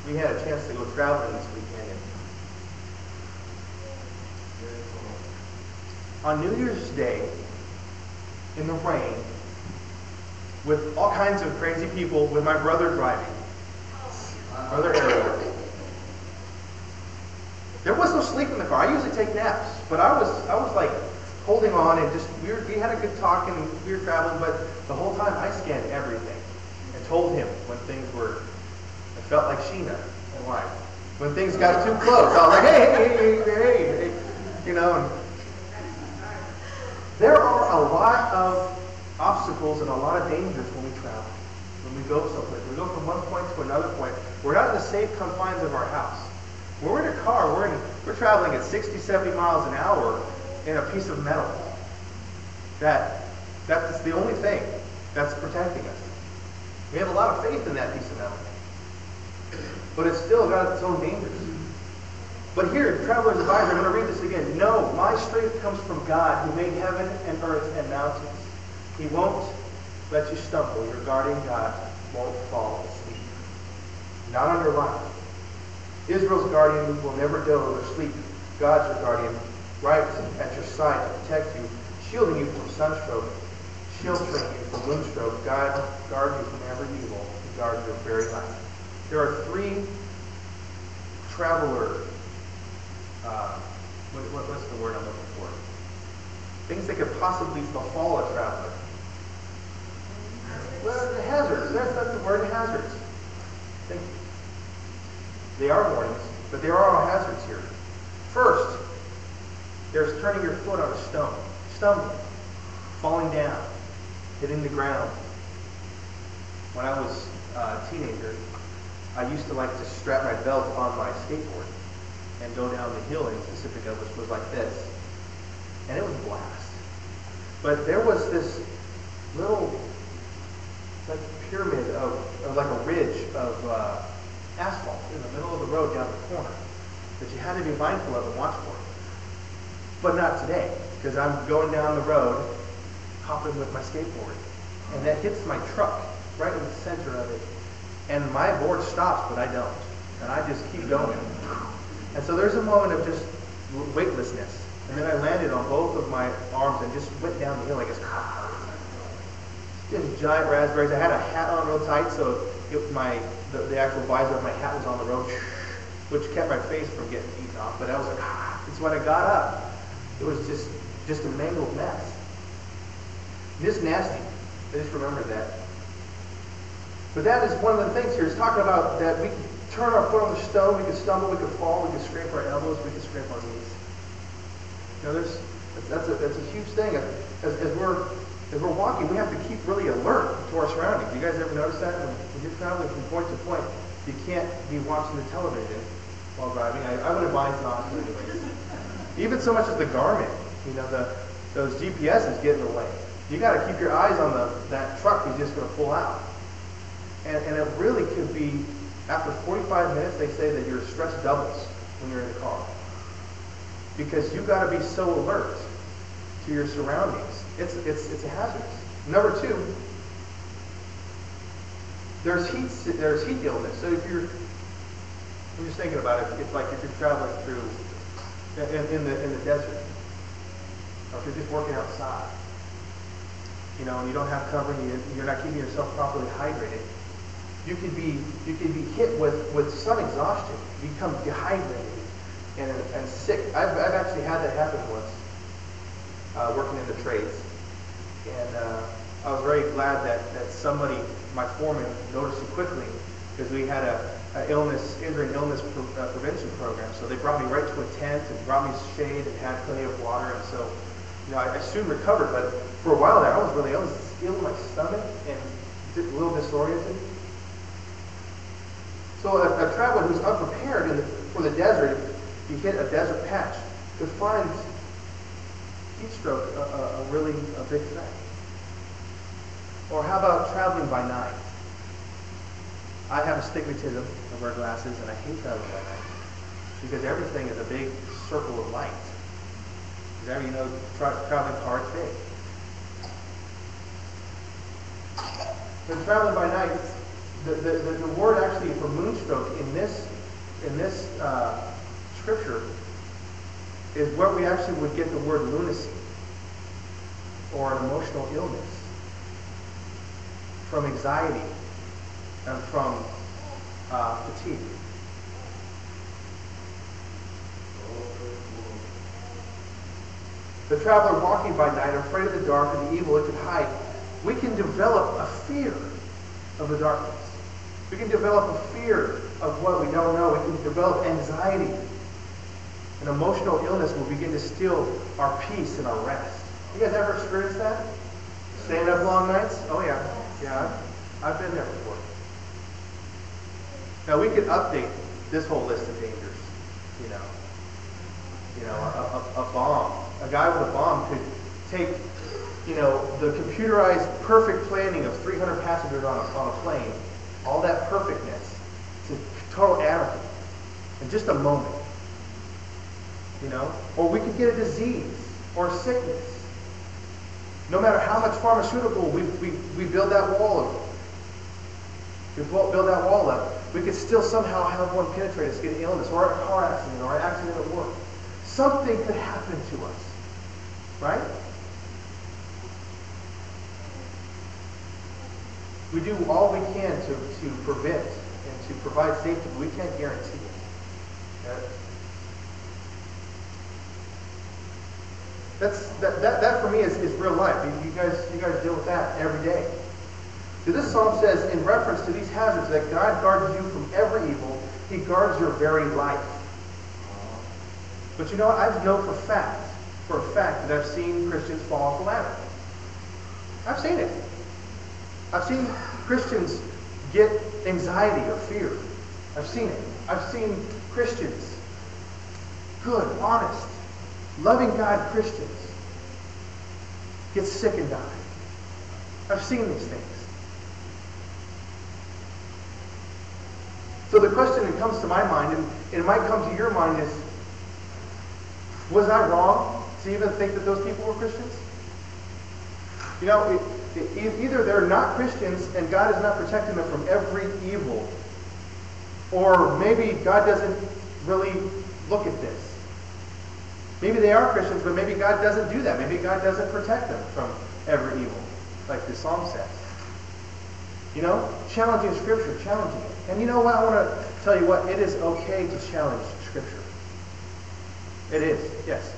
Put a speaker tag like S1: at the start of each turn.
S1: we had a chance to go traveling this weekend. And on New Year's Day, in the rain, with all kinds of crazy people, with my brother driving, Brother Ariel. There was no sleep in the car. I usually take naps, but I was like holding on and just we had a good talk and we were traveling, but the whole time I scanned everything and told him when things were. I felt like Sheena and wife. When things got too close, I was like, hey, you know. And there are a lot of obstacles and a lot of dangers when we travel. When we go someplace, we go from one point to another point. We're not in the safe confines of our house. When we're in a car, we're traveling at 60, 70 miles an hour in a piece of metal. That's the only thing that's protecting us. We have a lot of faith in that piece of metal. But it's still got its own dangers. But here, Traveler's Advisor, I'm going to read this again. No, my strength comes from God who made heaven and earth and mountains. He won't let you stumble. Your guardian God won't fall asleep. Not on your life. Israel's guardian will never doze or sleep. God's your guardian, right at your side to protect you, shielding you from sunstroke, sheltering you from moonstroke. God guard you from every evil. He guards your very life. There are three traveler, what's the word I'm looking for? Things that could possibly befall a traveler. Well, the hazards. That's the word, hazards. Thank you. They are warnings, but there are all hazards here. First, there's turning your foot on a stone, stumbling, falling down, hitting the ground. When I was a teenager, I used to like to strap my belt on my skateboard and go down the hill in Pacifica, which was like this. And it was a blast. But there was this little like pyramid of like a ridge of asphalt in the middle of the road down the corner that you had to be mindful of and watch for. But not today, because I'm going down the road, hopping with my skateboard, and that hits my truck right in the center of it. And my board stops, but I don't. And I just keep going. And so there's a moment of just weightlessness. And then I landed on both of my arms and just went down the hill like this. Just giant raspberries. I had a hat on real tight, so the actual visor of my hat was on the road, which kept my face from getting eaten off. But I was like, it's when I got up, it was just a mangled mess. Just nasty. I just remember that. But that is one of the things here. It's talking about that we can turn our foot on the stone, we can stumble, we can fall, we can scrape our elbows, we can scrape our knees. You know, that's a huge thing. As we're walking, we have to keep really alert to our surroundings. You guys ever notice that? When you're traveling from point to point, you can't be watching the television while driving. I would advise not to anyways. Even so much as the Garmin, you know, those GPSs get in the way. You got to keep your eyes on that truck who's just going to pull out. And it really could be, after 45 minutes, they say that your stress doubles when you're in the car. Because you've got to be so alert to your surroundings. It's a hazard. Number two, there's heat illness. So I'm just thinking about it, it's like if you're traveling through, in the desert, or if you're just working outside, you know, and you don't have covering, you're not keeping yourself properly hydrated, you could be hit with sun exhaustion, become dehydrated and sick. I've actually had that happen once, working in the trades, and I was very glad that somebody, my foreman, noticed it quickly, because we had an injury and illness prevention program. So they brought me right to a tent and brought me shade and had plenty of water, and so, you know, I soon recovered. But for a while there, I was ill in my stomach and a little disoriented. So a traveler who's unprepared for the desert, if you hit a desert patch, could find heat stroke a big threat. Or how about traveling by night? I have astigmatism, I wear glasses, and I hate traveling by night because everything is a big circle of light. Because you know, traveling car is big. When traveling by night, The word actually for moonstroke in this scripture is where we actually would get the word lunacy or an emotional illness from anxiety and from fatigue. The traveler walking by night, afraid of the dark and the evil it could hide. We can develop a fear of the darkness. We can develop a fear of what we don't know. We can develop anxiety. An emotional illness will begin to steal our peace and our rest. You guys ever experienced that? Staying up long nights? Oh yeah. Yeah, I've been there before. Now we could update this whole list of dangers. A bomb. A guy with a bomb could take, the computerized perfect planning of 300 passengers on a plane, all that perfectness, to total anarchy in just a moment. Or we could get a disease or a sickness. No matter how much pharmaceutical we build that wall up, we could still somehow have one penetrate us, get an illness, or a car accident, or an accident at work. Something could happen to us, right? We do all we can to prevent and to provide safety, but we can't guarantee it. Okay? That for me is real life. You guys deal with that every day. So this psalm says, in reference to these hazards, that God guards you from every evil. He guards your very life. But I know for a fact that I've seen Christians fall off the ladder. I've seen it. I've seen Christians get anxiety or fear. I've seen it. I've seen Christians, good, honest, loving God Christians, get sick and die. I've seen these things. So the question that comes to my mind, and it might come to your mind, is, was I wrong to even think that those people were Christians? Either they're not Christians and God is not protecting them from every evil, or maybe God doesn't really look at this. Maybe they are Christians, but maybe God doesn't do that. Maybe God doesn't protect them from every evil, like the psalm says. Challenging Scripture, challenging it. And you know what? I want to tell you what, it is okay to challenge Scripture. It is, yes.